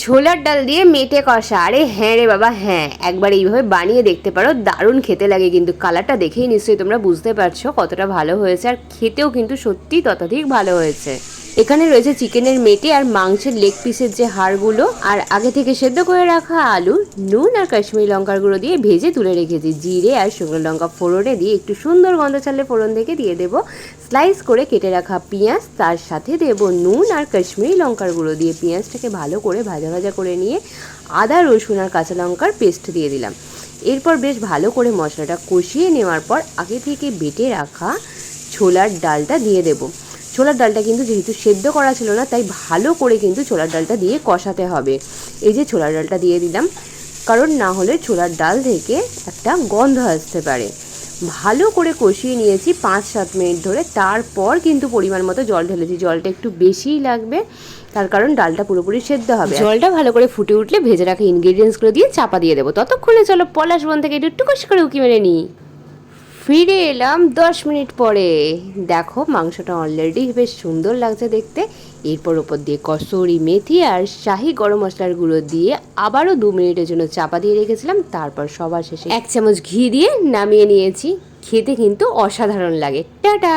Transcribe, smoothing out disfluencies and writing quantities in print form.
ছোলার ডাল দিয়ে মেটে কষা। আরে হ্যাঁ রে বাবা হ্যাঁ, একবার এইভাবে বানিয়ে দেখতে পারো, দারুণ খেতে লাগে। কিন্তু কালারটা দেখেই নিশ্চয়ই তোমরা বুঝতে পারছো কতটা ভালো হয়েছে, আর খেতেও কিন্তু সত্যি ততোধিক ভালো হয়েছে। এখানে রয়েছে চিকেনের মেটে আর মাংসের লেগ পিসের যে হাড়গুলো, আর আগে থেকে সেদ্ধ করে রাখা আলু, নুন আর কাশ্মীরি লঙ্কার গুঁড়ো দিয়ে ভেজে তুলে রেখেছি। জিরে আর শুকনো লঙ্কা ফোড়নে দিয়ে একটু সুন্দর গন্ধ ছাড়লে ফোড়ন থেকে দিয়ে দেবো স্লাইস করে কেটে রাখা পেঁয়াজ, তার সাথে দেবো নুন আর কাশ্মীরি লঙ্কার গুঁড়ো দিয়ে পেঁয়াজটাকে ভালো করে ভাজা ভাজা করে নিয়ে আদা রসুন আর কাঁচা লঙ্কার পেস্ট দিয়ে দিলাম। এরপর বেশ ভালো করে মশলাটা কষিয়ে নেওয়ার পর আগে থেকে বেটে রাখা ছোলার ডালটা দিয়ে দেবো। ছোলার ডালটা কিন্তু যেহেতু সেদ্ধ করা ছিল না, তাই ভালো করে কিন্তু ছোলার ডালটা দিয়ে কষাতে হবে। এই যে ছোলার ডালটা দিয়ে দিলাম, কারণ না হলে ছোলার ডাল থেকে একটা গন্ধ আসতে পারে। ভালো করে কষিয়ে নিয়েছি 5-7 মিনিট ধরে। তারপর কিন্তু পরিমাণ মতো জল ঢেলেছি। জলটা একটু বেশিই লাগবে, তার কারণ ডালটা পুরোপুরি সেদ্ধ হবে। জলটা ভালো করে ফুটে উঠলে ভেজে রাখা ইনগ্রেডিয়েন্টসগুলো দিয়ে চাপা দিয়ে দেবো। ততক্ষণে চলো পলাশ বন থেকে একটু টুকুস করে উঁকি মেরে নিই। ফিরে এলাম 10 মিনিট পরে। দেখো মাংসটা অলরেডি বেশ সুন্দর লাগছে দেখতে। এরপর ওপর দিয়ে কসুরি মেথি আর শাহি গরম মশলার গুঁড়ো দিয়ে আবারও 2 মিনিটের জন্য চাপা দিয়ে রেখেছিলাম। তারপর সবার শেষে 1 চামচ ঘি দিয়ে নামিয়ে নিয়েছি। খেতে কিন্তু অসাধারণ লাগে। টাটা।